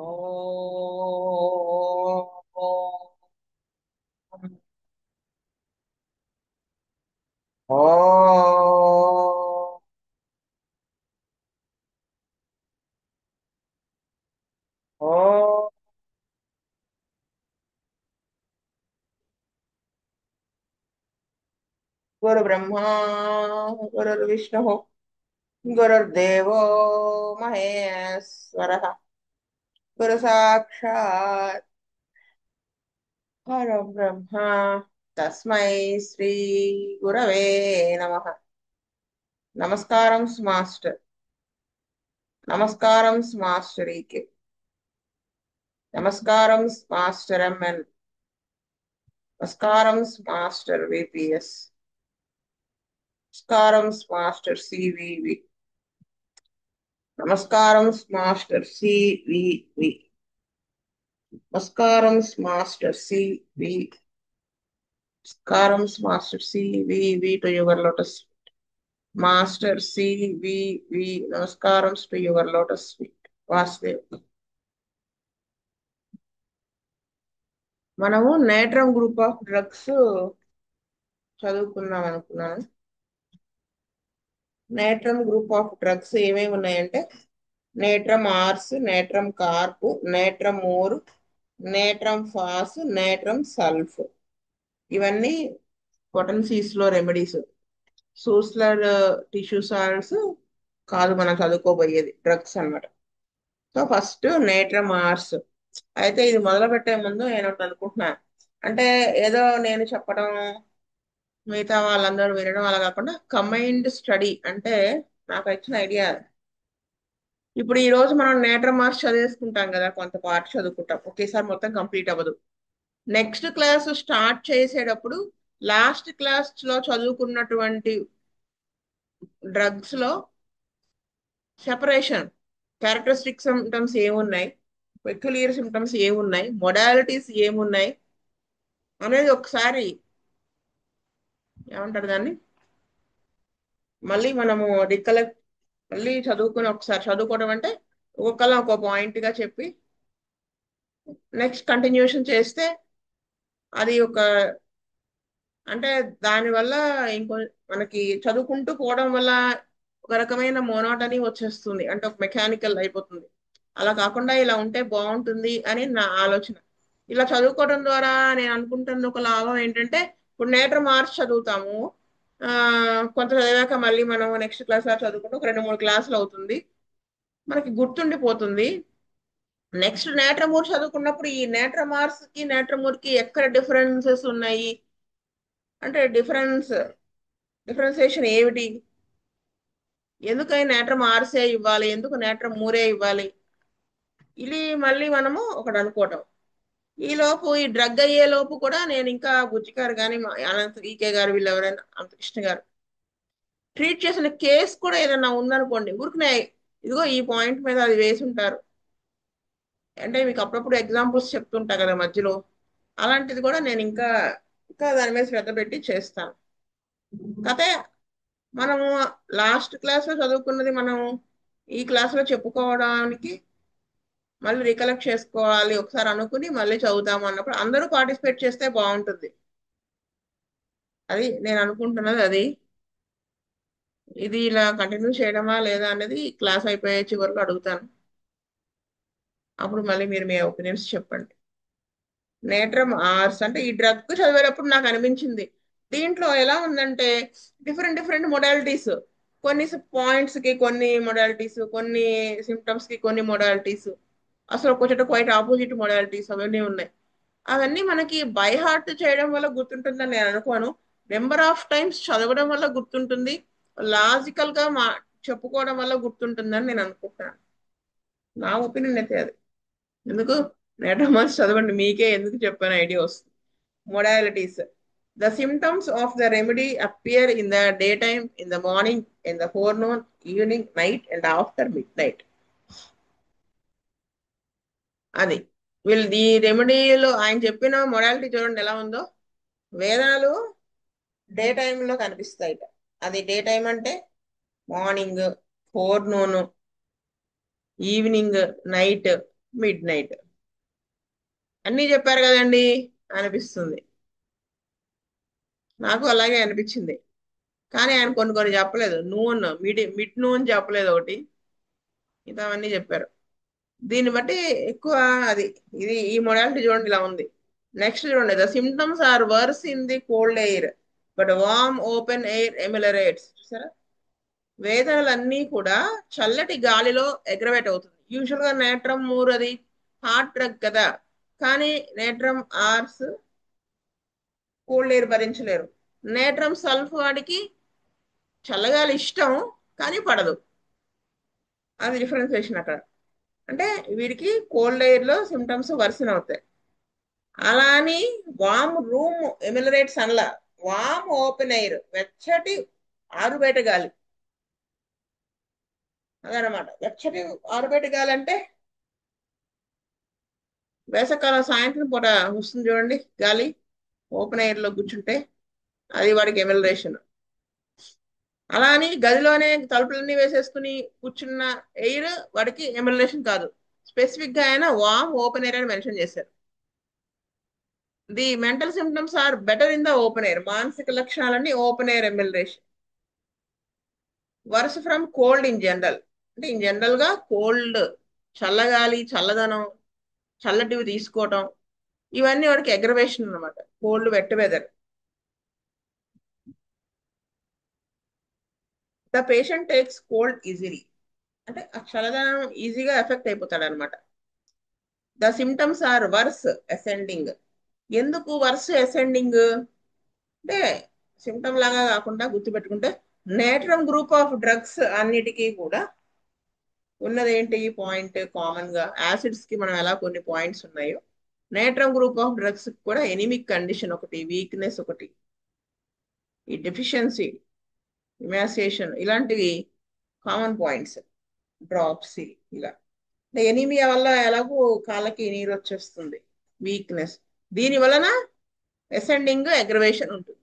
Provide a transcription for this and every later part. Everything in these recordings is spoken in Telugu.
ఓం ఓం ఓం గురు బ్రహ్మా గురు విష్ణు గురుర్దేవో మహేశ్వర గురు సాక్షాత్ పరబ్రహ్మ తస్మై శ్రీ గురవే నమః. నమస్కారం మాస్టర్. నమస్కారం మాస్టర్ ఈకే. నమస్కారం మాస్టర్ ఎంఎన్. నమస్కారం మాస్టర్ విపిఎస్. నమస్కారం మాస్టర్ సివివి. నమస్కారం మాస్టర్ సివివి. నమస్కారం మాస్టర్ సివి. నమస్కారం master C V V to your lotus. Master C V V నమస్కారం to your lotus feet. Vasudev. మనము నేట్రమ్ గ్రూప్ ఆఫ్ డ్రగ్స్ చదువుకుందాం అనుకున్నాను. నేట్రమ్ గ్రూప్ ఆఫ్ డ్రగ్స్ ఏమేమి ఉన్నాయంటే natrum ars, natrum carb, natrum mur, natrum phos, natrum sulph. ఇవన్నీ పొటెన్సీస్ లో రెమెడీస్. సూస్లర్ టిష్యూ సాల్ట్స్ కాదు మనం చదువుకోబోయేది, డ్రగ్స్ అన్నమాట. So first natrum ars. అయితే ఇది మొదలు పెట్టే ముందు నేను ఒకటి అనుకుంటున్నాను. అంటే ఏదో నేను చెప్పడం మిగతా వాళ్ళందరూ వినడం అలా కాకుండా కంబైన్డ్ స్టడీ అంటే నాకు వచ్చిన ఐడియా. ఇప్పుడు ఈ రోజు మనం నేట్రమ్ ఆర్స్ చదివేసుకుంటాం కదా, కొంత పార్ట్ చదువుకుంటాం, ఒకేసారి మొత్తం కంప్లీట్ అవ్వదు. నెక్స్ట్ క్లాస్ స్టార్ట్ చేసేటప్పుడు లాస్ట్ క్లాస్ లో చదువుకున్నటువంటి డ్రగ్స్ లో సెపరేషన్, క్యారెక్టరిస్టిక్ సిమ్టమ్స్ ఏమున్నాయి, పెక్యులియర్ సిమ్టమ్స్ ఏమున్నాయి, మొడాలిటీస్ ఏమున్నాయి అనేది ఒకసారి ఏమంటారు దాన్ని మళ్ళీ మనము రికలెక్ట్, మళ్ళీ చదువుకుని ఒకసారి చదువుకోవడం అంటే ఒక్కొక్కలా ఒక పాయింట్ గా చెప్పి నెక్స్ట్ కంటిన్యూషన్ చేస్తే అది ఒక, అంటే దానివల్ల ఇంకో మనకి చదువుకుంటూ పోవడం వల్ల ఒక రకమైన మోనోటనీ వచ్చేస్తుంది, అంటే ఒక మెకానికల్ అయిపోతుంది. అలా కాకుండా ఇలా ఉంటే బాగుంటుంది అని నా ఆలోచన. ఇలా చదువుకోవడం ద్వారా నేను అనుకుంటున్న ఒక లాభం ఏంటంటే ఇప్పుడు నేటర్ మార్చి చదువుతాము. ఆ కొంత చదివాక మళ్ళీ మనం నెక్స్ట్ క్లాస్ చదువుకుంటే ఒక 2-3 క్లాసులు అవుతుంది, మనకి గుర్తుండిపోతుంది. నెక్స్ట్ నేట్రమూర్ చదువుకున్నప్పుడు ఈ నేట్రమార్స్ కి నేట్రమూర్ కి ఎక్కడ డిఫరెన్సెస్ ఉన్నాయి, అంటే డిఫరెన్సియేషన్ ఏమిటి, ఎందుకని నేట్రం ఆర్సే ఇవ్వాలి, ఎందుకు నేట్రం మూరే ఇవ్వాలి, ఇది మళ్ళీ మనము ఒకటి అనుకోవటం. ఈ లోపు ఈ డ్రగ్ అయ్యే లోపు కూడా నేను ఇంకా బుజ్జి గారు కానీ అనంత ఈకే గారు వీళ్ళు ఎవరైనా అంత కృష్ణ గారు ట్రీట్ చేసిన కేసు కూడా ఏదైనా ఉందనుకోండి, ఊరికనే ఇదిగో ఈ పాయింట్ మీద అది వేసి ఉంటారు, అంటే మీకు అప్పుడప్పుడు ఎగ్జాంపుల్స్ చెప్తుంటా కదా మధ్యలో, అలాంటిది కూడా నేను ఇంకా ఇంకా దాని మీద శ్రద్ధ పెట్టి చేస్తాను. కతే మనము లాస్ట్ క్లాస్ లో చదువుకున్నది మనం ఈ క్లాస్ లో చెప్పుకోవడానికి మళ్ళీ రికలెక్ట్ చేసుకోవాలి, ఒకసారి అనుకుని మళ్ళీ చదువుతాము అన్నప్పుడు అందరూ పార్టిసిపేట్ చేస్తే బాగుంటుంది. అది నేను అనుకుంటున్నది అది. ఇది ఇలా కంటిన్యూ చేయడమా లేదా అనేది క్లాస్ అయిపోయే చివరిలో అడుగుతాను, అప్పుడు మళ్ళీ మీరు మీ ఒపీనియన్స్ చెప్పండి. నేట్రమ్ ఆర్స్ అంటే ఈ డ్రగ్ చదివేటప్పుడు నాకు అనిపించింది దీంట్లో ఎలా ఉందంటే డిఫరెంట్ డిఫరెంట్ మొడాలిటీస్, కొన్ని పాయింట్స్ కి కొన్ని మొడాలిటీస్, కొన్ని సిమ్టమ్స్ కి కొన్ని మొడాలిటీస్, అసలు కొంచెం క్వైట్ ఆపోజిట్ మొడాలిటీస్ అవన్నీ ఉన్నాయి. అవన్నీ మనకి బై హార్ట్ చేయడం వల్ల గుర్తుంటుందని నేను అనుకోను. నెంబర్ ఆఫ్ టైమ్స్ చదవడం వల్ల గుర్తుంటుంది, లాజికల్ గా చెప్పుకోవడం వల్ల గుర్తుంటుందని నేను అనుకుంటున్నాను. నా ఒపీనియన్ అయితే అది. ఎందుకు నేటమాస్ చదవండి, మీకే ఎందుకు చెప్పాను ఐడియా వస్తుంది. Modalities. The symptoms of the remedy appear in the day time, in the morning, in the forenoon, evening, night and after mid night. అది వీళ్ళు ఈ రెమెడీలో ఆయన చెప్పిన మొడాలిటీ చూడండి ఎలా ఉందో. వేదనలు డే టైంలో కనిపిస్తాయిట. అది డే టైం అంటే morning, forenoon, evening, night. Mid night. అన్నీ చెప్పారు కదండి అనిపిస్తుంది. నాకు అలాగే అనిపించింది. కానీ ఆయన కొన్ని కొన్ని చెప్పలేదు. నూన్ మిడ్ నూన్ చెప్పలేదు ఒకటి. మిగతా అవన్నీ చెప్పారు. దీన్ని బట్టి ఎక్కువ అది ఇది ఈ మొడాలిటీ చూడండి ఇలా ఉంది. నెక్స్ట్ చూడండి, the symptoms are worse in the cold air but warm open air ameliorates. చూసారా, వేదనలన్నీ కూడా చల్లటి గాలిలో అగ్రవేట్ అవుతుంది. యూజువల్ గా నేట్రమ్ మూర్ అది హార్ట్ డ్రగ్ కదా, కానీ నేట్రమ్ ఆర్స్ కోల్డ్ ఎయిర్ భరించలేరు. నేట్రమ్ సల్ఫ్ వాడికి చల్లగాలి ఇష్టం కానీ పడదు. అది డిఫరెన్సియేషన్ అక్కడ. అంటే వీడికి కోల్డ్ ఎయిర్ లో సిమ్టమ్స్ వర్సన్ అవుతాయి. అలా అని వామ్ రూమ్ ఎమిలరేట్స్ అనలా, వామ్ ఓపెన్ ఎయిర్ వెచ్చటి ఆరు బయట గాలి. అదనమాట వెచ్చటి ఆరు బయట గాలి అంటే వేసవకాలం సాయంత్రం పూట వస్తుంది చూడండి గాలి, ఓపెన్ ఎయిర్ లో కూర్చుంటే అది వాడికి ఎమిలరేషన్. అలా అని గదిలోనే తలుపులన్నీ వేసేసుకుని కూర్చున్న ఎయిర్ వాడికి ఎమిలరేషన్ కాదు. స్పెసిఫిక్ గా ఆయన వామ్ ఓపెన్ ఎయిర్ అని మెన్షన్ చేశారు. The mental symptoms are better in the open air. మానసిక లక్షణాలన్నీ open air amelioration. Worse from cold in general. అంటే ఇన్ జనరల్ గా కోల్డ్, చల్లగాలి, చల్లదనం, చల్లటివి తీసుకోవటం, ఇవన్నీ వాడికి అగ్రవేషన్ అనమాట. Cold wet weather. The patient takes cold easily. అంటే ఆ చల్లదనం ఈజీగా ఎఫెక్ట్ అయిపోతాడు అనమాట. The symptoms are worse ascending. ఎందుకు వర్స్ అసెండింగ్ అంటే సిమ్టమ్ లాగా కాకుండా గుర్తుపెట్టుకుంటే నేట్రమ్ గ్రూప్ ఆఫ్ డ్రగ్స్ అన్నిటికీ కూడా ఉన్నది ఏంటి పాయింట్, కామన్ గా యాసిడ్స్ కి మనం ఎలా కొన్ని పాయింట్స్ ఉన్నాయో నేట్రమ్ గ్రూప్ ఆఫ్ డ్రగ్స్ కూడా ఎనిమిక్ కండిషన్ ఒకటి, వీక్నెస్ ఒకటి, ఈ డెఫిషియన్సీ, ఇమాసియేషన్ ఇలాంటివి కామన్ పాయింట్స్. డ్రాప్సీ ఇలా. ఎనీమియా వల్ల ఎలాగో కాళ్ళకి నీరు వచ్చేస్తుంది, వీక్నెస్. దీని వలన అసెండింగ్ అగ్రవేషన్ ఉంటుంది.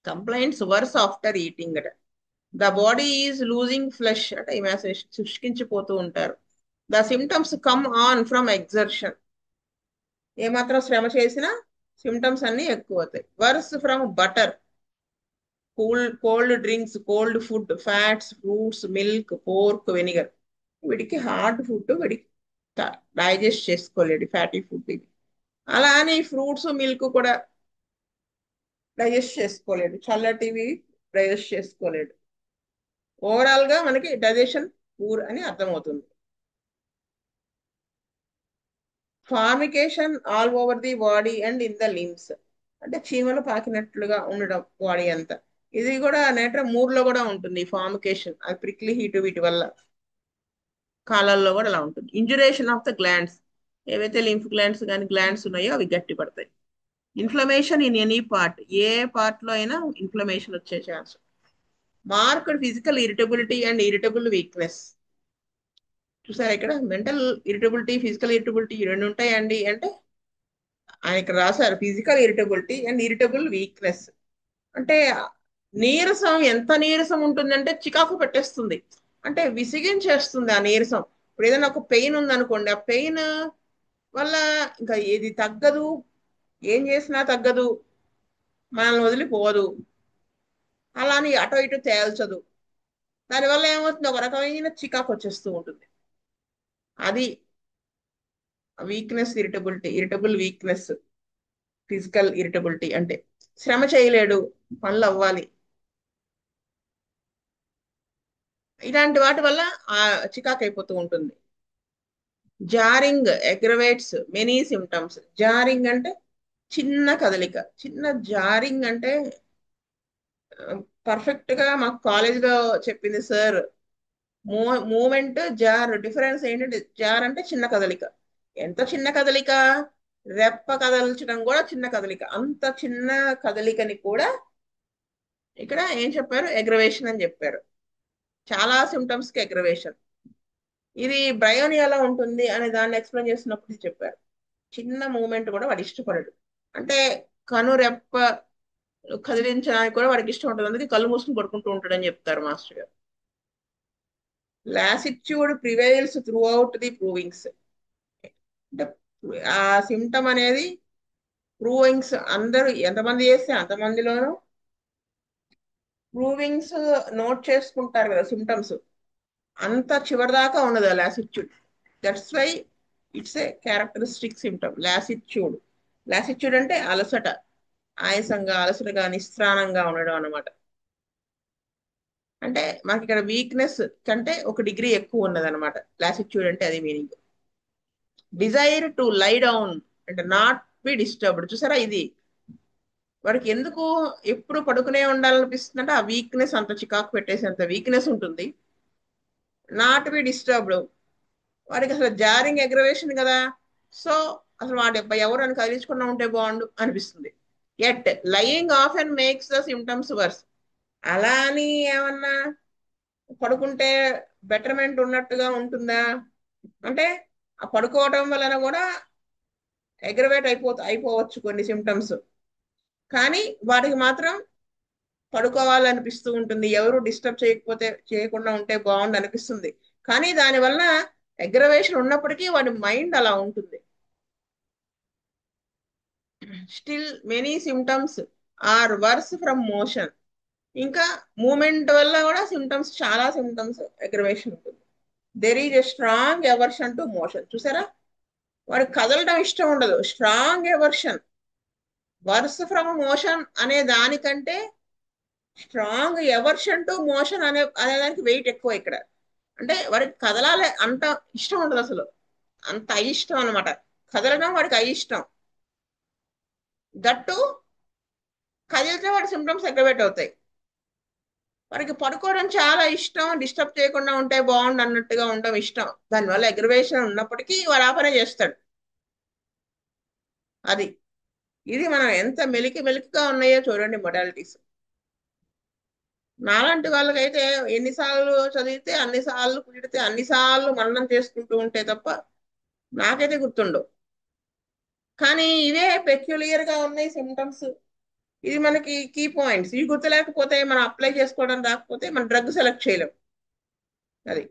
కంప్లైంట్స్ వర్స్ ఆఫ్టర్ ఈటింగ్ అట. The body is losing flesh అంటే ఇమాసియేషన్, శుష్కించిపోతూ ఉంటారు. The symptoms come on from exertion. ఏమాత్రం శ్రమ చేసినా సిమ్టమ్స్ అన్ని ఎక్కువ అవుతాయి. Worse from butter, cold drinks, cold food, fats, fruits, milk, pork, vinegar. వీడికి హార్డ్ ఫుడ్ వీడికి డైజెస్ట్ చేసుకోలేడు, ఫ్యాటీ ఫుడ్ ఇది. అలా అని ఫ్రూట్స్ మిల్క్ కూడా డైజెస్ట్ చేసుకోలేడు, చల్లటివి డైజెస్ట్ చేసుకోలేడు. ఓవరాల్ గా మనకి డైజెషన్ పూర్ అని అర్థమవుతుంది. Formication all over the body and in the limbs. అంటే చీమలు పాకినట్లుగా ఉండడం బాడీ అంతా. ఇది కూడా నేట్రమ్ మూడ్ లో కూడా ఉంటుంది ఫార్మికేషన్. అది ప్రిక్లీ హీట్ వీటి వల్ల కాలాల్లో కూడా అలా ఉంటుంది. ఇంజురేషన్ ఆఫ్ ద గ్లాండ్స్, ఏవైతే లింఫ్ గ్లాండ్స్ కానీ గ్లాండ్స్ ఉన్నాయో అవి గట్టి పడతాయి. Inflammation in any part, A part లో అయినా ఇన్ఫ్లమేషన్ వచ్చే chance. Marked physical irritability and irritable weakness. చూసారా ఇక్కడ మెంటల్ ఇరిటబిలిటీ, ఫిజికల్ ఇరిటబిలిటీ రెండు ఉంటాయండి అంటే ఆయన ఇక్కడ రాశారు physical irritability and irritable weakness. అంటే నీరసం ఎంత నీరసం ఉంటుందంటే చికాకు పెట్టేస్తుంది, అంటే విసిగించేస్తుంది ఆ నీరసం. ఇప్పుడు ఏదైనా ఒక పెయిన్ ఉందనుకోండి, ఆ పెయిన్ వల్ల ఇంకా ఏది తగ్గదు, ఏం చేసినా తగ్గదు, మనల్ని వదిలిపోదు, అలాని అటో ఇటు తేల్చదు. దానివల్ల ఏమవుతుంది, ఒక రకమైన చికాకు వచ్చేస్తూ ఉంటుంది. అది weakness, irritability, irritable weakness. Physical irritability అంటే శ్రమ చేయలేడు, పనులు అవ్వాలి, ఇలాంటి వాటి వల్ల ఆ చికాకు అయిపోతూ ఉంటుంది. Jarring aggravates many symptoms. Jarring అంటే చిన్న కదలిక, చిన్న జారింగ్ అంటే పర్ఫెక్ట్ గా మాకు కాలేజ్ లో చెప్పింది సార్. మూమెంట్ జార్ డిఫరెన్స్ ఏంటంటే, జార్ అంటే చిన్న కదలిక. ఎంత చిన్న కదలిక, రెప్ప కదల్చడం కూడా చిన్న కదలిక. అంత చిన్న కదలికని కూడా ఇక్కడ ఏం చెప్పారు, అగ్రవేషన్ అని చెప్పారు. చాలా సిమ్టమ్స్ కి అగ్రవేషన్. ఇది బ్రయోనియాలో ఉంటుంది అనే దాన్ని ఎక్స్ప్లెయిన్ చేస్తున్నప్పుడు చెప్పారు. చిన్న మూమెంట్ కూడా వాడు ఇష్టపడడు. అంటే కనురెప్ప కదిలించడానికి కూడా వాడికి ఇష్టం ఉంటుంది, అందుకే కళ్ళు మూసుకుని పడుకుంటూ ఉంటాడని చెప్తారు మాస్టర్ గారు. Lassitude prevails throughout the provings. అంటే ఆ సిమ్టమ్ అనేది ప్రూవింగ్స్ అందరూ ఎంతమంది చేస్తే అంతమందిలోనూ ప్రూవింగ్స్ నోట్ చేసుకుంటారు కదా సిమ్టమ్స్. అంత చివరిదాకా ఉన్నది ఆ lassitude. That's why it's a characteristic symptom lassitude. Lassitude అంటే అలసట, ఆయాసంగా అలసటగా నిస్త్రాణంగా ఉండడం అన్నమాట. అంటే మనకి ఇక్కడ వీక్నెస్ కంటే ఒక డిగ్రీ ఎక్కువ ఉన్నది అనమాట. లాసిట్యూడ్ అంటే అది meaning. Desire to lie down అంటే నాట్ బి డిస్టర్బ్డ్. చూసారా ఇది వాడికి ఎందుకు ఎప్పుడు పడుకునే ఉండాలనిపిస్తుంది అంటే ఆ వీక్నెస్ అంత చికాకు పెట్టేసేంత వీక్నెస్ ఉంటుంది. నాట్ బి డిస్టర్బ్డ్ వాడికి అసలు జారింగ్ అగ్రవేషన్ కదా. సో అసలు వాడి అబ్బాయి ఎవరు అని కదిలించకుండా ఉంటే బాగుండు అనిపిస్తుంది. At lying off and makes the symptoms worse. అలా అని ఏమన్నా పడుకుంటే బెటర్మెంట్ ఉన్నట్టుగా ఉంటుందా అంటే ఆ పడుకోవటం వలన కూడా అగ్రవేట్ అయిపోవచ్చు కొన్ని సిమ్టమ్స్. కానీ వాటికి మాత్రం పడుకోవాలనిపిస్తూ ఉంటుంది, ఎవరు డిస్టర్బ్ చేయకుండా ఉంటే బాగుండు అనిపిస్తుంది. కానీ దానివల్ల అగ్రవేషన్ ఉన్నప్పటికీ వాడి మైండ్ అలా ఉంటుంది. Still many symptoms are worse from motion. ఇంకా మూమెంట్ వల్ల కూడా సిమ్టమ్స్, చాలా సిమ్టమ్స్ అగ్రవేషన్ ఉంటుంది. There is a strong aversion to motion. చూసారా వాడికి కదలడం ఇష్టం ఉండదు, strong aversion. Worse from motion అనే దానికంటే స్ట్రాంగ్ ఎవర్షన్ టు మోషన్ అనేదానికి వెయిట్ ఎక్కువ ఇక్కడ. అంటే వాడికి కదలాలి అంత ఇష్టం ఉండదు అసలు, అంత అయిష్టం అనమాట. కదలడం వాడికి అయిష్టం. దట్టు కదిలితే వాడి సిమ్టమ్స్ అగ్రవేట్ అవుతాయి. వాడికి పడుకోవడం చాలా ఇష్టం, డిస్టర్బ్ చేయకుండా ఉంటే బాగుండు అన్నట్టుగా ఉండడం ఇష్టం. దానివల్ల అగ్రవేషన్ ఉన్నప్పటికీ వాడు ఆ పనే చేస్తాడు. అది ఇది మనం ఎంత మెలికి మెలికిగా ఉన్నాయో చూడండి మొడాలిటీస్. నాలాంటి వాళ్ళకైతే ఎన్నిసార్లు చదివితే అన్నిసార్లు కుదిరితే అన్నిసార్లు మననం చేసుకుంటూ ఉంటే తప్ప నాకైతే గుర్తుండవు. కానీ ఇవే పెక్యులియర్ గా ఉన్నాయి సిమ్టమ్స్. ఇది మనకి కీ పాయింట్స్. ఇవి గుర్తులేకపోతే మనం అప్లై చేసుకోవడం రాకపోతే మనం డ్రగ్ సెలెక్ట్ చేయలేం. అది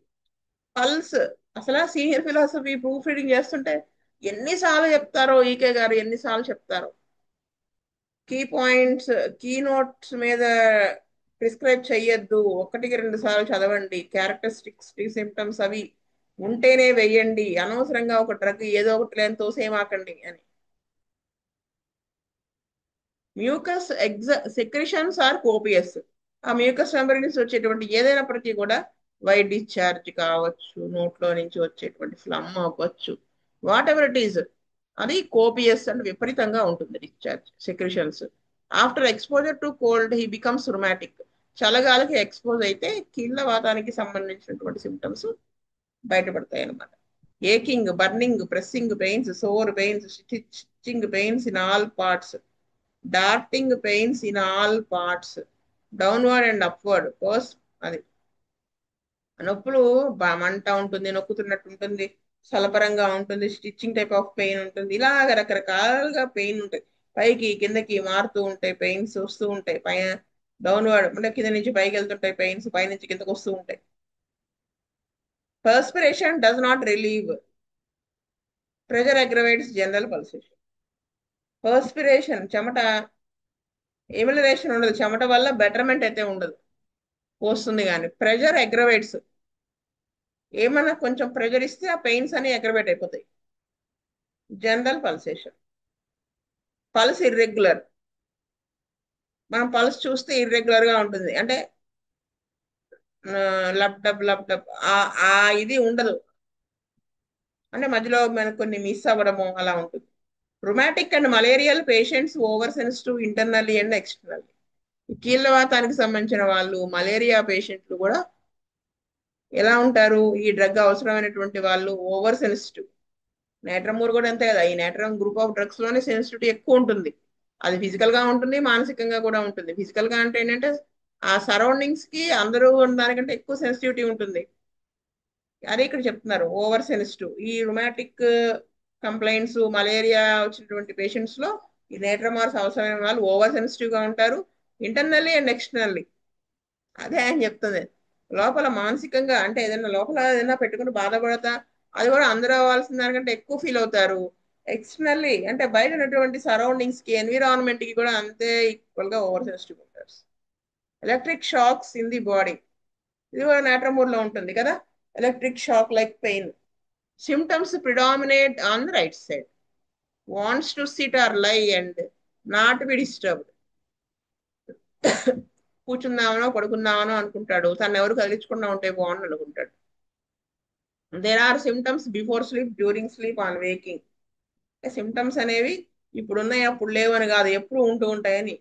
పల్స్. అసలు సీనియర్ ఫిలాసఫీ ప్రూఫ్ రీడింగ్ చేస్తుంటే ఎన్నిసార్లు చెప్తారో ఈకే గారు, ఎన్నిసార్లు చెప్తారో. కీ పాయింట్స్, కీ నోట్స్ మీద ప్రిస్క్రైబ్ చెయ్యొద్దు, ఒకటికి రెండు సార్లు చదవండి, క్యారెక్టరిస్టిక్స్ సిమ్టమ్స్ అవి ఉంటేనే వెయ్యండి, అనవసరంగా ఒక డ్రగ్ ఏదో ఒకటి లేని తోసేమాకండి అని. Mucus secretions are copious. ఆ మ్యూకస్ మెంబర్ నుంచి వచ్చేటువంటి ఏదైనప్పటికీ కూడా వైట్ డిశ్చార్జ్ కావచ్చు, నోట్లో నుంచి వచ్చేటువంటి ఫ్లమ్ అవ్వచ్చు, వాట్ ఎవర్ ఇట్ ఈస్, అది కోపియస్ అంటే విపరీతంగా ఉంటుంది discharge secretions. After exposure to cold he becomes rheumatic. చల్లగాలికి ఎక్స్పోజ్ అయితే కీళ్ళ వాతానికి సంబంధించినటువంటి సిమ్టమ్స్ బయటపడతాయి అన్నమాట. Aching, burning, pressing pains, sore pains, stitching pains in all parts, darting pains in all parts, downward and upward course. అది నొప్పులు మంట ఉంటుంది, నొక్కుతున్నట్టు ఉంటుంది, సలపరంగా ఉంటుంది, స్టిచ్చింగ్ టైప్ ఆఫ్ పెయిన్ ఉంటుంది, ఇలాగ రకరకాలుగా పెయిన్ ఉంటాయి. పైకి కిందకి మారుతూ ఉంటాయి, పెయిన్స్ వస్తూ ఉంటాయి. పైన డౌన్వర్డ్ అంటే కింద నుంచి పైకి వెళ్తుంటాయి పెయిన్స్, పై నుంచి కిందకు వస్తూ ఉంటాయి. Perspiration does not relieve, pressure aggravates general pulsation. Perspiration చెమట, ఎమిలరేషన్ ఉండదు, చెమట వల్ల బెటర్మెంట్ అయితే ఉండదు, వస్తుంది. కానీ ప్రెషర్ అగ్రవేట్స్, ఏమన్నా కొంచెం ప్రెషర్ ఇస్తే ఆ పెయిన్స్ అని అగ్రవేట్ అయిపోతాయి. General pulsation. పల్స్ ఇర్రెగ్యులర్, మనం పల్స్ చూస్తే ఇర్రెగ్యులర్ గా ఉంటుంది. అంటే లబ్ డబ్ లబ్ డబ్ ఆ ఇది ఉండదు, అంటే మధ్యలో మనకు కొన్ని మిస్ అవ్వడము అలా ఉంటుంది. Rheumatic and malarial patients over sensitive internally and externally. కీళ్ళవాతానికి సంబంధించిన వాళ్ళు, మలేరియా పేషెంట్లు కూడా ఎలా ఉంటారు, ఈ డ్రగ్ అవసరమైనటువంటి వాళ్ళు ఓవర్ సెన్సిటివ్. నేట్రమూర్ కూడా అంతే కదా, ఈ నేట్రమ్ గ్రూప్ ఆఫ్ డ్రగ్స్ లోనే సెన్సిటివిటీ ఎక్కువ ఉంటుంది. అది ఫిజికల్ గా ఉంటుంది, మానసికంగా కూడా ఉంటుంది. ఫిజికల్ గా అంటే ఏంటంటే ఆ సరౌండింగ్స్ కి అందరూ ఉన్న దానికంటే ఎక్కువ సెన్సిటివిటీ ఉంటుంది. అదే ఇక్కడ చెప్తున్నారు ఓవర్ సెన్సిటివ్. ఈ రుమాటిక్ కంప్లైంట్స్, మలేరియా వచ్చినటువంటి పేషెంట్స్ లో ఈ నేట్రమార్స్ అవసరమైన వాళ్ళు ఓవర్ సెన్సిటివ్ గా ఉంటారు, ఇంటర్నల్లీ అండ్ ఎక్స్టర్నల్లీ. అదే ఆయన చెప్తుంది. లోపల మానసికంగా అంటే ఏదైనా లోపల ఏదైనా పెట్టుకుని బాధపడతా అది కూడా అందరూ అవ్వాల్సిన దానికంటే ఎక్కువ ఫీల్ అవుతారు. ఎక్స్టర్నల్లీ అంటే బయట ఉన్నటువంటి సరౌండింగ్స్ కి ఎన్విరాన్మెంట్ కి కూడా అంతే ఈక్వల్ గా ఓవర్ సెన్సిటివ్ ఉంటారు. Electric shocks in the body, ఇది కూడా నేట్రమూర్ లో ఉంటుంది కదా. Electric shock like pain, symptoms predominate on the right side, wants to sit or lie and not be disturbed. కూర్చుందామనో పడుకుందామనో అనుకుంటాడు, తను ఎవరు కదిలించకుండా ఉంటే బాగుండు అనుకుంటాడు. There are symptoms before sleep, during sleep, on waking. Symptoms అనేవి ఇప్పుడున్నాయి అప్పుడు లేవు అని కాదు, ఎప్పుడు ఉంటూ ఉంటాయని.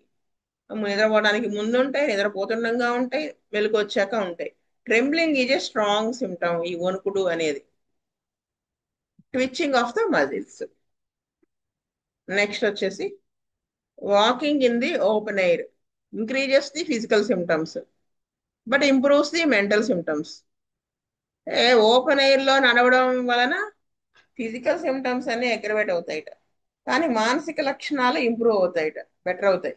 నిద్రపోవడానికి ముందు ఉంటాయి, నిద్రపోతుండగా ఉంటాయి, వెలుగు వచ్చాక ఉంటాయి. Trembling is a strong symptom, ఈ వణుకుడు అనేది. Twitching of the muscles. Next వచ్చేసి walking in the open air increases the physical symptoms but improves the mental symptoms. Open air లో నడవడం వలన ఫిజికల్ సిమ్టమ్స్ అన్ని అగ్రవేట్ అవుతాయిట, కానీ మానసిక లక్షణాలు ఇంప్రూవ్ అవుతాయిట, బెటర్ అవుతాయి.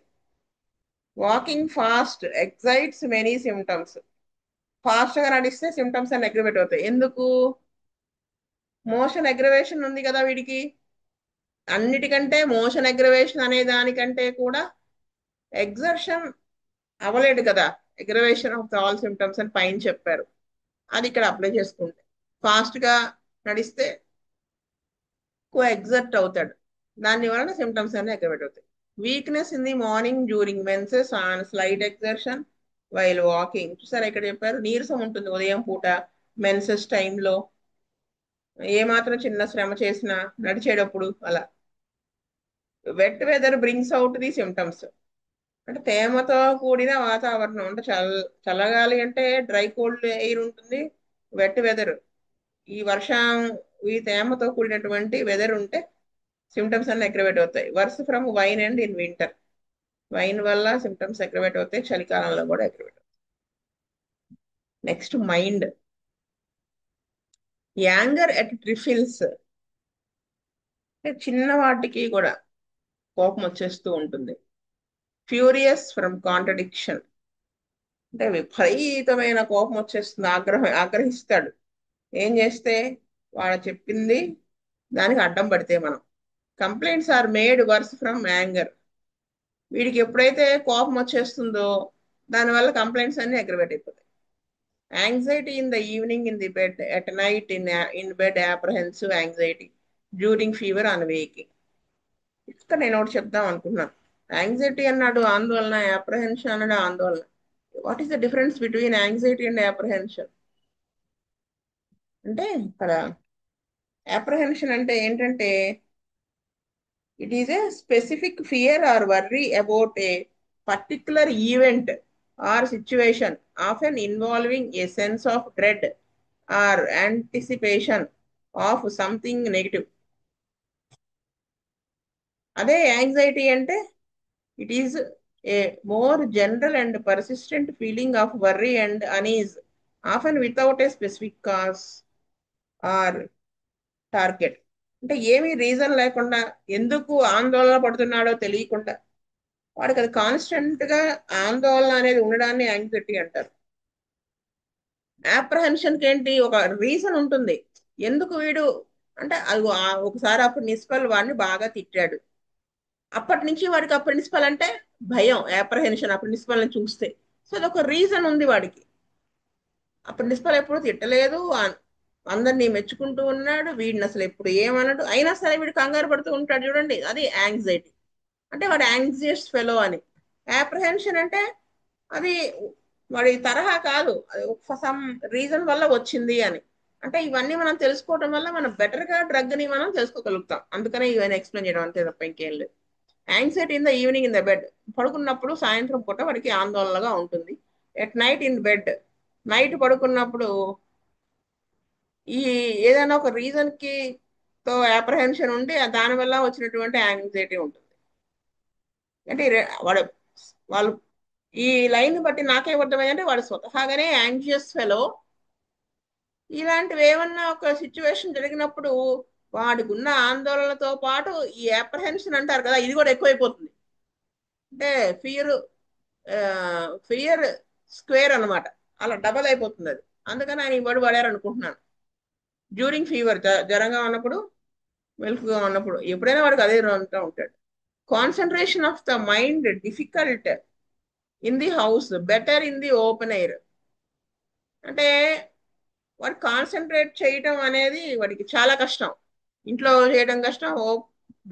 Walking fast excites many symptoms. Fast గా నడిస్తే సిమ్టమ్స్ అన్ని అగ్రవేట్ అవుతాయి. ఎందుకు? మోషన్ అగ్రవేషన్ ఉంది కదా వీడికి. అన్నిటికంటే మోషన్ అగ్రవేషన్ అనే దానికంటే కూడా ఎగ్జర్షన్ అవ్వలేడు కదా. అగ్రవేషన్ ఆఫ్ ఆల్ సిమ్టమ్స్ అని పైన చెప్పారు, అది ఇక్కడ అప్లై చేసుకుంటే ఫాస్ట్ గా నడిస్తే ఎక్కువ ఎగ్జర్ట్ అవుతాడు, దాని వలన సిమ్టమ్స్ అన్ని అగ్రవేట్ అవుతాయి. Weakness in the morning during menses on slight exertion while walking. చూసారా ఇక్కడ చెప్పారు, నీరసం ఉంటుంది ఉదయం పూట మెన్సెస్ టైంలో, ఏ మాత్రం చిన్న శ్రమ చేసినా నడిచేటప్పుడు అలా. Wet weather brings out the symptoms. అంటే తేమతో కూడిన వాతావరణం, అంటే చల్లగాలి అంటే డ్రై కోల్డ్ ఎయిర్ ఉంటుంది, వెట్ వెదర్ ఈ వర్షం ఈ తేమతో కూడినటువంటి వెదర్ ఉంటే సిమ్టమ్స్ అన్ని అగ్రవేట్ అవుతాయి. Worse from wine and in winter, wine వల్ల సిమ్టమ్స్ అగ్రవేట్ అవుతాయి, చలికాలంలో కూడా అగ్రవేట్ అవుతాయి. Next mind. Anger at trifles, చిన్న వాటికి కూడా కోపం వచ్చేస్తూ ఉంటుంది. ఫ్యూరియస్ ఫ్రమ్ కాంట్రడిక్షన్, అంటే విపరీతమైన కోపం వచ్చేస్తుంది, ఆగ్రహిస్తాడు. ఏం చేస్తే? వాడు చెప్పింది దానికి అడ్డం పడితే మనం. Complaints are made worse from anger, వీడికి ఎప్పుడైతే కోపం వచ్చేస్తుందో దానివల్ల కంప్లైంట్స్ అన్ని అగ్రవేట్ అయిపోతాయి. Anxiety in the evening in the bed, at night in bed apprehensive anxiety, during fever on waking. ఇక్కడ నేను ఒకటి చెప్దాం అనుకున్నాను. యాంగ్జైటీ అన్నాడు ఆందోళన, అప్రహెన్షన్ అన్నాడు ఆందోళన. What is the difference between anxiety and apprehension? అంటే ఇక్కడ అప్రహెన్షన్ అంటే ఏంటంటే, it is a specific fear or worry about a particular event or situation, often involving a sense of dread or anticipation of something negative. అదే యాంగ్జైటీ అంటే, it is a more general and persistent feeling of worry and unease, often without a specific cause or target. అంటే ఏమీ రీజన్ లేకుండా ఎందుకు ఆందోళన పడుతున్నాడో తెలియకుండా వాడికి అది కాన్స్టెంట్ గా ఆందోళన అనేది ఉండడాన్ని యాంగ్జైటీ అంటారు. అప్రహెన్షన్ కి ఏంటి? ఒక రీజన్ ఉంటుంది ఎందుకు వీడు, అంటే అది ఒకసారి ఆ ప్రిన్సిపల్ వాడిని బాగా తిట్టాడు, అప్పటి నుంచి వాడికి ఆ ప్రిన్సిపల్ అంటే భయం, అప్రహెన్షన్ ఆ ప్రిన్సిపల్ ని చూస్తే. సో అదొక రీజన్ ఉంది వాడికి. ఆ ప్రిన్సిపల్ ఎప్పుడు తిట్టలేదు, అందరినీ మెచ్చుకుంటూ ఉన్నాడు, వీడిని అసలు ఎప్పుడు ఏమన్నాడు, అయినా సరే వీడు కంగారు పడుతూ ఉంటాడు చూడండి, అది యాంగ్జైటీ. అంటే వాడు యాంగ్జియస్ ఫెలో అని. యాప్రహెన్షన్ అంటే అది వాడి తరహా కాదు, అది సమ్ రీజన్ వల్ల వచ్చింది అని. అంటే ఇవన్నీ మనం తెలుసుకోవడం వల్ల మనం బెటర్ గా డ్రగ్ ని మనం తెలుసుకోగలుగుతాం, అందుకనే ఇవన్నీ ఎక్స్ప్లెయిన్ చేయడం అంతే తప్ప ఇంకేం లేదు. Anxiety in the evening in the bed, పడుకున్నప్పుడు సాయంత్రం పూట వాడికి ఆందోళనగా ఉంటుంది. At night in bed, night పడుకున్నప్పుడు ఈ ఏదైనా ఒక రీజన్ కి తో అప్రహెన్షన్ ఉండి దానివల్ల వచ్చినటువంటి యాంగ్జైటీ ఉంటుంది. అంటే వాడు వాళ్ళు ఈ లైన్ బట్టి నాకేం అర్థమైందంటే వాడు స్వతహాగానే యాంగ్జియస్ ఫెలో, ఇలాంటివి ఏమన్నా ఒక సిచ్యువేషన్ జరిగినప్పుడు వాడికి ఉన్న ఆందోళనతో పాటు ఈ అప్రహెన్షన్ అంటారు కదా, ఇది కూడా ఎక్కువైపోతుంది. అంటే ఫియర్, ఫియర్ స్క్వేర్ అనమాట, అలా డబల్ అయిపోతుంది అది. అందుకని ఆయన ఈ వర్డ్ వాడారు అనుకుంటున్నాను. డ్యూరింగ్ ఫీవర్, జ్వరంగా ఉన్నప్పుడు, మెలకుగా ఉన్నప్పుడు, ఎప్పుడైనా వాడికి అదే అంటూ ఉంటాడు. Concentration of the mind difficult in the house, better in the open air. అంటే వాడు కాన్సన్ట్రేట్ చేయటం అనేది వాడికి చాలా కష్టం. ఇంట్లో చేయడం కష్టం.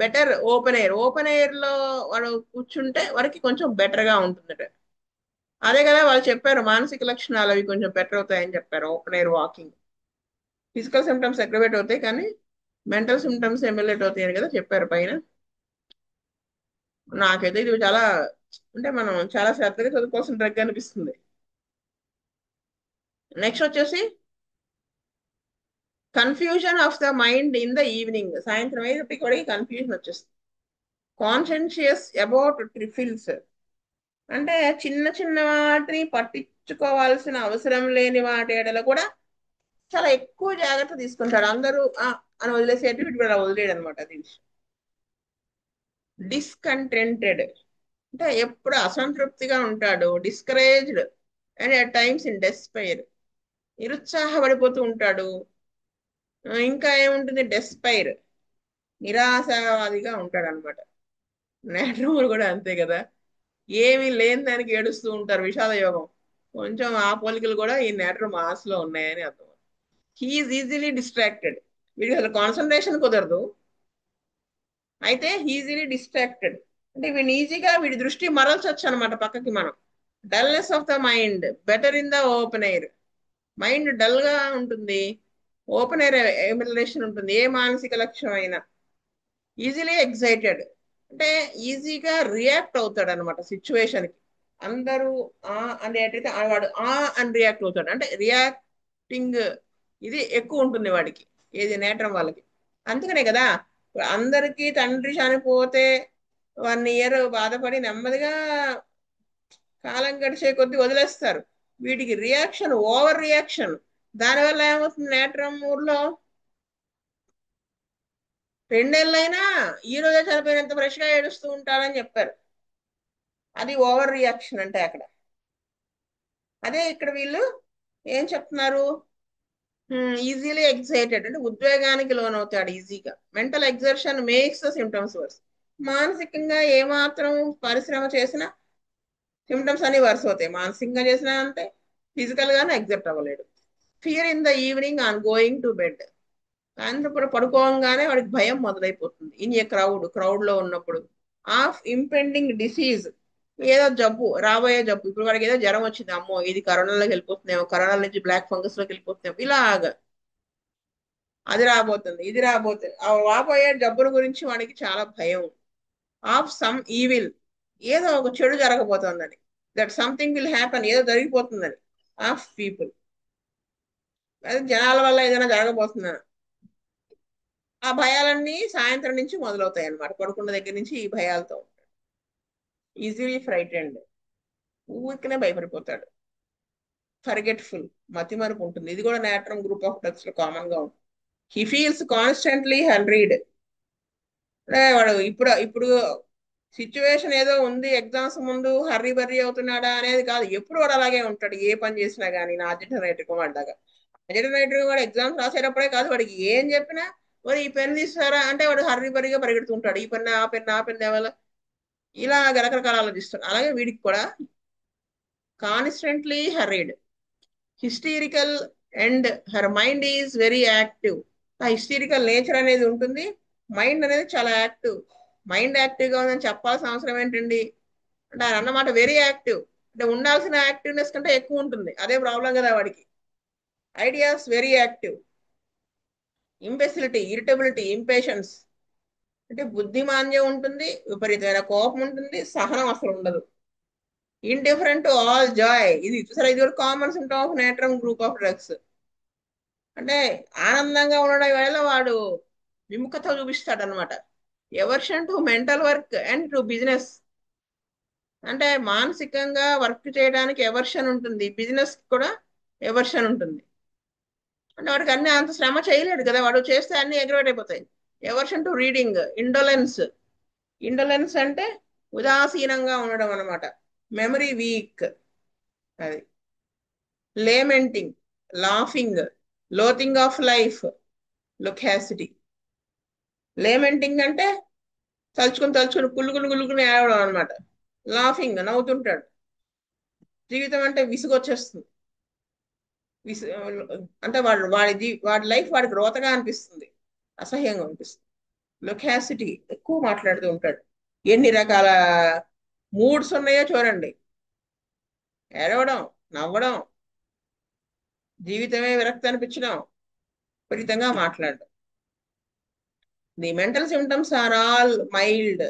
Better open air, open air లో వాడు కూర్చుంటే వాడికి కొంచెం బెటర్ గా ఉంటుందట. అదే కదా వాళ్ళు చెప్పారు, మానసిక లక్షణాలు అవి కొంచెం బెటర్ అవుతాయని చెప్పారు open air walking. Physical symptoms aggravate అవుతాయి కానీ మెంటల్ సిమ్టమ్స్ ఎమ్యులేట్ అవుతాయి అని కదా చెప్పారు పైన. నాకైతే ఇది చాలా, అంటే మనం చాలా శ్రద్ధగా చదువుకోవాల్సిన డ్రగ్ అనిపిస్తుంది. నెక్స్ట్ వచ్చేసి confusion of the mind in the evening. సాయంత్రం అయ్యేటప్పటికి కూడా కన్ఫ్యూజన్ వచ్చేస్తుంది. కాన్షియస్ అబౌట్ ట్రిఫిల్స్, అంటే చిన్న చిన్న వాటిని పట్టించుకోవాల్సిన అవసరం లేని వాటి ఎడల కూడా చాలా ఎక్కువ జాగ్రత్త తీసుకుంటాడు. అందరూ అని వదిలేసేటి వీటి వదిలేడు అనమాట. అది డిస్కంటెంటెడ్, అంటే ఎప్పుడు అసంతృప్తిగా ఉంటాడు. Discouraged and at times in despair, నిరుత్సాహపడిపోతూ ఉంటాడు. ఇంకా ఏముంటుంది, డెస్పైర్, నిరాశావాదిగా ఉంటాడు అనమాట. నేట్రూమర్ కూడా అంతే కదా, ఏమీ లేని దానికి ఏడుస్తూ ఉంటారు, విషాద యోగం. కొంచెం ఆ పోలికలు కూడా ఈ నేటర్ మాస్ లో ఉన్నాయని అర్థం. హీఈస్ ఈజీలీ డిస్ట్రాక్టెడ్, వీడికి అసలు కాన్సన్ట్రేషన్ కుదరదు. అయితే ఈజీలీ డిస్ట్రాక్టెడ్, అంటే వీడిని ఈజీగా వీడి దృష్టి మరల్చొచ్చు అనమాట పక్కకి మనం. Dullness of the mind better in the open air, mind dull గా ఉంటుంది, ఓపెన్ ఎయిర్ ఎమిలేషన్ ఉంటుంది. ఏ మానసిక లక్ష్యం అయినా ఈజీలీ ఎగ్జైటెడ్, అంటే ఈజీగా రియాక్ట్ అవుతాడు అనమాట సిచ్యువేషన్ కి. అందరూ ఆ అనేటైతే వాడు అని రియాక్ట్ అవుతాడు, అంటే రియాక్టింగ్ ఇది ఎక్కువ ఉంటుంది వాడికి, ఏది నేత్రం వాళ్ళకి. అందుకనే కదా అందరికీ తండ్రి చనిపోతే 1 ఇయర్ బాధపడి నెమ్మదిగా కాలం గడిచే కొద్దీ వదిలేస్తారు. వీటికి రియాక్షన్, ఓవర్ రియాక్షన్. దానివల్ల ఏమవుతుంది, నేట్రం ఊర్లో 2 నెలలైనా ఈ రోజే చనిపోయినంత ఫ్రెష్ గా ఏడుస్తూ ఉంటారని చెప్పారు. అది ఓవర్ రియాక్షన్ అంటే అక్కడ. అదే ఇక్కడ వీళ్ళు ఏం చెప్తున్నారు, ఈజీలీ ఎగ్జైటెడ్, అంటే ఉద్వేగానికి లోనవుతాడు ఈజీగా. Mental exertion makes the symptoms worse, మానసికంగా ఏమాత్రం పరిశ్రమ చేసినా సిమ్టమ్స్ అన్ని వర్స్ అవుతాయి. మానసికంగా చేసినా అంతే, ఫిజికల్ గానే ఎగ్జర్ట్ అవ్వలేడు. Fear in the evening on going to bed, సాయంత్రం పూట పడుకోగానే వాడికి భయం మొదలైపోతుంది. ఇన్ ఏ క్రౌడ్ లో ఉన్నప్పుడు. ఆఫ్ ఇంపెండింగ్ డిసీజ్, ఏదో జబ్బు, రాబోయే జబ్బు. ఇప్పుడు వాడికి ఏదో జ్వరం వచ్చింది, అమ్మో ఇది కరోనాలోకి వెళ్ళిపోతుందేమో, కరోనా నుంచి బ్లాక్ ఫంగస్ లోకి వెళ్ళిపోతుందేమో, ఇలాగా అది రాబోతుంది, ఇది రాబోతుంది. ఆ రాబోయే జబ్బుల గురించి వాడికి చాలా భయం. ఆఫ్ సమ్ ఈవిల్, ఏదో ఒక చెడు జరగబోతోందని. దట్ సంథింగ్ విల్ హ్యాపన్, ఏదో జరిగిపోతుందని. ఆఫ్ పీపుల్, అదే జనాల వల్ల ఏదైనా జరగబోతుందని. ఆ భయాలన్నీ సాయంత్రం నుంచి మొదలవుతాయి అన్నమాట. పడుకున్న దగ్గర నుంచి ఈ భయాలతో ఈజీలీ ఫ్రైటెండ్, ఊరికనే భయపడిపోతాడు. ఫర్గెట్ఫుల్, మతిమరుపు ఉంటుంది. ఇది కూడా నాట్రమ్ గ్రూప్ ఆఫ్ డ్రగ్స్ లో కామన్ గా ఉంటుంది. హీ ఫీల్స్ కాన్స్టెంట్లీ హండ్రీడ్, అంటే వాడు ఇప్పుడు ఇప్పుడు సిచ్యువేషన్ ఏదో ఉంది, ఎగ్జామ్స్ ముందు హర్రీ బర్రీ అవుతున్నాడా అనేది కాదు, ఎప్పుడు వాడు అలాగే ఉంటాడు. ఏ పని చేసినా కానీ నా అర్జెంట్ రైటర్ వాడిలాగా. అర్జెంట్ రైటర్ వాడు ఎగ్జామ్స్ రాసేటప్పుడే కాదు, వాడికి ఏం చెప్పినా వాడు ఈ పెన్ తీస్తారా అంటే వాడు హర్రీ బర్రీగా పరిగెడుతుంటాడు. ఈ పెన్ ఆ పెన్ ఆ పెన్ దేవాల, ఇలా రకరకాల ఆలోచిస్తాడు. అలాగే వీడికి కూడా constantly hurried, hysterical, and her mind is very active. ఆ హిస్టీరికల్ నేచర్ అనేది ఉంటుంది, మైండ్ అనేది చాలా యాక్టివ్. మైండ్ యాక్టివ్ గా ఉందని చెప్పాల్సిన అవసరం ఏంటండి, అంటే ఆయన అన్నమాట వెరీ యాక్టివ్, అంటే ఉండాల్సిన యాక్టివ్నెస్ కంటే ఎక్కువ ఉంటుంది. అదే ప్రాబ్లం కదా వాడికి. Ideas very active, imbecility, irritability, impatience, అంటే బుద్ధిమాంద్యం ఉంటుంది, విపరీతమైన కోపం ఉంటుంది, సహనం అసలు ఉండదు. ఇండిఫరెంట్ టు ఆల్ జాయ్, ఇది చూసారా, ఇది కూడా common symptom of natrum group of drugs. అంటే ఆనందంగా ఉండడం వల్ల వాడు విముఖత చూపిస్తాడు అనమాట. Aversion to mental work and to business, అంటే మానసికంగా వర్క్ చేయడానికి ఎవర్షన్ ఉంటుంది, బిజినెస్ కూడా ఎవర్షన్ ఉంటుంది. అంటే వాడికి అన్ని అంత శ్రమ చేయలేడు కదా, వాడు చేస్తే అన్ని ఎగ్రవేట్ అయిపోతాయి. Aversion to reading, ఇండోలెన్స్. ఇండోలెన్స్ అంటే ఉదాసీనంగా ఉండడం అనమాట. మెమరీ వీక్, అది. లేమెంటింగ్, లాఫింగ్, లోథింగ్ ఆఫ్ లైఫ్, లొకాసిటీ. లేమెంటింగ్ అంటే తలుచుకుని తలుచుకుని కుళ్ళుకుని ఏడవడం అనమాట. లాఫింగ్, నవ్వుతుంటాడు. జీవితం అంటే విసుగొచ్చేస్తుంది. విసు అంటే వాడి లైఫ్ వాడికి రోతగా అనిపిస్తుంది, అసహ్యంగా అనిపిస్తుంది. లొకాసిటీ, ఎక్కువ మాట్లాడుతూ ఉంటాడు. ఎన్ని రకాల మూడ్స్ ఉన్నాయో చూడండి. ఏడవడం, నవ్వడం, జీవితమే విరక్తి అనిపించడం, విపరీతంగా మాట్లాడడం. The mental symptoms are all mild.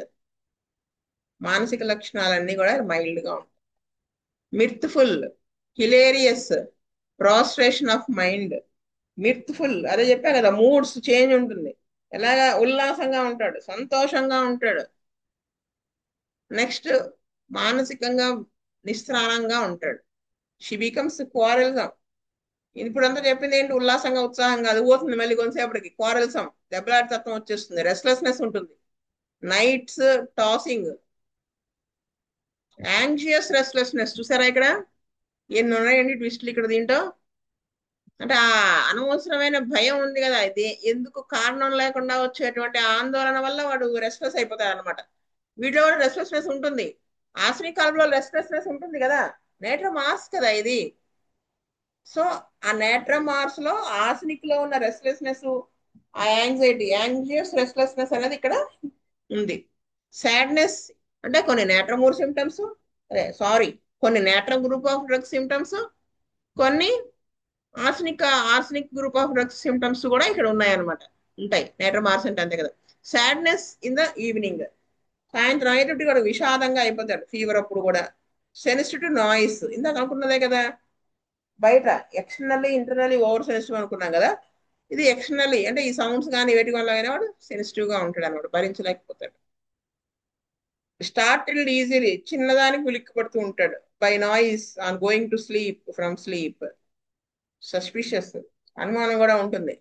మానసిక లక్షణాలన్నీ కూడా మైల్డ్ గా ఉంటాయి. Mirthful, hilarious, prostration of mind. Mirthful, అదే చెప్పా కదా, మూడ్స్ చేంజ్ ఉంటుంది. ఎలాగా ఉల్లాసంగా ఉంటాడు, సంతోషంగా ఉంటాడు. నెక్స్ట్, మానసికంగా నిస్త్రాణంగా ఉంటాడు. She becomes quarrelsome. ఇప్పుడంతా చెప్పింది ఏంటి? ఉల్లాసంగా ఉత్సాహంగా, అది పోతుంది మళ్ళీ కొంతసేపటికి. క్వారల్సమ్, దెబ్బలాట తత్వం వచ్చేస్తుంది. రెస్ట్లెస్నెస్ ఉంటుంది. Nights tossing. యాంగ్షియస్ రెస్ట్లెస్నెస్, చూసారా ఇక్కడ ఎన్ని ఉన్నాయండి ట్విస్ట్లు ఇక్కడ దీంట్లో. అంటే ఆ అనవసరమైన భయం ఉంది కదా, ఇది ఎందుకు కారణం లేకుండా వచ్చేటువంటి ఆందోళన వల్ల వాడు రెస్ట్లెస్ అయిపోతాడు అనమాట. వీటిలో కూడా రెస్ట్లెస్నెస్ ఉంటుంది. ఆశ్రయ కాలంలో రెస్ట్లెస్నెస్ ఉంటుంది కదా, నేటర్ మార్స్ కదా ఇది. సో ఆ నేట్రమ్ మార్స్ లో ఆస్నిక్ లో ఉన్న రెస్ట్లెస్నెస్, ఆ యాంగ్జైటీ, యాంగ్జియస్ రెస్ట్లెస్నెస్ అనేది ఇక్కడ ఉంది. సాడ్నెస్ అంటే కొన్ని నేట్రమూర్ సిమ్టమ్స్, అదే సారీ, కొన్ని natrum group of drug symptoms, కొన్ని arsenic arsenic group of drugs symptoms కూడా ఇక్కడ ఉన్నాయన్నమాట. ఉంటాయి. నేట్రమ్ మార్స్ అంటే అంతే కదా. సాడ్నెస్ ఇన్ ద ఈవినింగ్, సాయంత్రం అయ్యేటప్పుడు కూడా విషాదంగా అయిపోతాడు. ఫీవర్ అప్పుడు కూడా. సెన్సిటివ్ టు నాయిస్, ఇందాక అనుకున్నదే కదా, బయట ఎక్స్టర్నల్లీ ఇంటర్నల్లీ ఓవర్ సెన్సిటివ్ అనుకున్నాం కదా. ఇది ఎక్స్టర్నల్లీ అంటే ఈ సౌండ్స్ కానీ వేటి వల్ల అయినా వాడు సెన్సిటివ్ గా ఉంటాడు అనమాట, భరించలేకపోతాడు. స్టార్టిల్డ్ ఈజీలీ, చిన్నదానికి ఉలిక్కి పడుతూ ఉంటాడు. By noise on going to sleep from sleep. Suspicious, అనుమానం కూడా ఉంటుంది.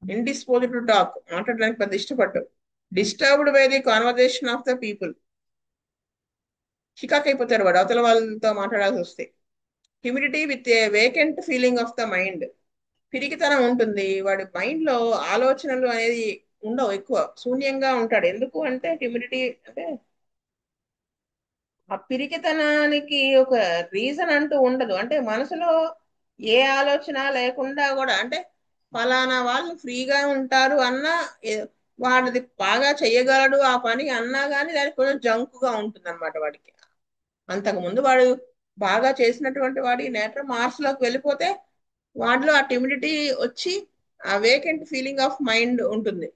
ఇండిస్పోజ్డ్ టు టాక్, మాట్లాడడానికి పెద్ద ఇష్టపడ్డు. Disturbed by the conversation of the people, చికాక్ అయిపోతారు వాడు అవతల వాళ్ళతో మాట్లాడాల్సి వస్తే. Humidity with a vacant feeling of the mind, పిరికితనం ఉంటుంది వాడి మైండ్ లో. ఆలోచనలు అనేది ఉండవు, ఎక్కువ శూన్యంగా ఉంటాడు. ఎందుకు అంటే హ్యూమిడిటీ అంటే ఆ పిరికితనానికి ఒక రీజన్ అంటూ ఉండదు. అంటే మనసులో ఏ ఆలోచన లేకుండా కూడా, అంటే ఫలానా వాళ్ళు ఫ్రీగా ఉంటారు అన్నా, వాడిది బాగా చెయ్యగలడు ఆ పని అన్నా కానీ దానికి కొంచెం జంకుగా ఉంటుంది అనమాట వాడికి. అంతకుముందు వాడు బాగా చేసినటువంటి వాడి నేత్ర మార్క్స్ లోకి వెళ్ళిపోతే వాడిలో ఆ టిమిడిటీ వచ్చి ఆ వేకెంట్ ఫీలింగ్ ఆఫ్ మైండ్ ఉంటుంది.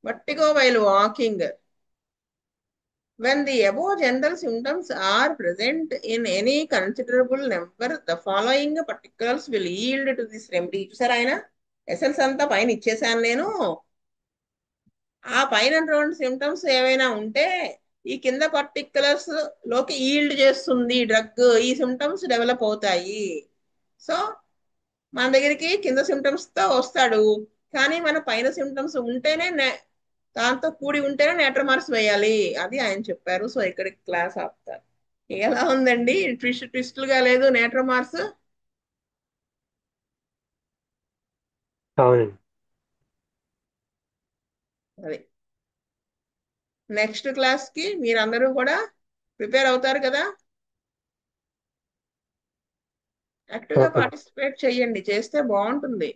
vertigo while walking. When the above general symptoms are present in any considerable number, the following particulars will yield to this remedy. చూసారా ఆయన ఎసెన్స్ అంతా పైన ఇచ్చేసాను నేను. ఆ పైన రెండు సిమ్టమ్స్ ఏవైనా ఉంటే ఈ కింద పర్టిక్యులర్స్ లోకి ఈల్డ్ చేస్తుంది డ్రగ్. ఈ సిమ్టమ్స్ డెవలప్ అవుతాయి. సో మన దగ్గరికి కింద సిమ్టమ్స్ తో వస్తాడు, కానీ మన పైన సిమ్టమ్స్ ఉంటేనే దాంతో కూడి ఉంటేనే నేట్రమార్క్స్ వేయాలి. అది ఆయన చెప్పారు. సో ఇక్కడికి క్లాస్ ఆపుతారు. ఎలా ఉందండి? ట్విస్టులుగా లేదు నేట్రమార్క్స్. అవునండి. అది నెక్స్ట్ క్లాస్ కి మీరందరూ కూడా ప్రిపేర్ అవుతారు కదా. యాక్టివ్ గా ఓకే. పార్టిసిపేట్ చెయ్యండి, చేస్తే బాగుంటుంది.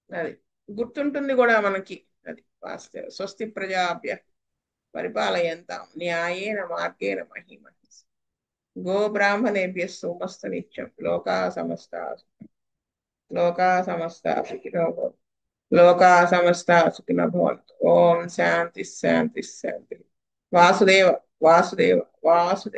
అది గుర్తుంటుంది కూడా మనకి. అది వాస్తవ. స్వస్తి ప్రజాభ్య పరిపాలయంతాం న్యాయేన మార్గేణ మహీమహి. గో బ్రాహ్మణేభ్య సోమస్తు నిత్యం. లోకా సమస్త సుఖినో భవంతు. లోకా సమస్త సుఖినో భవంతు. ఓం శాంతి శాంతి శాంతి. వాసుదేవ వాసుదేవ వాసుదేవ.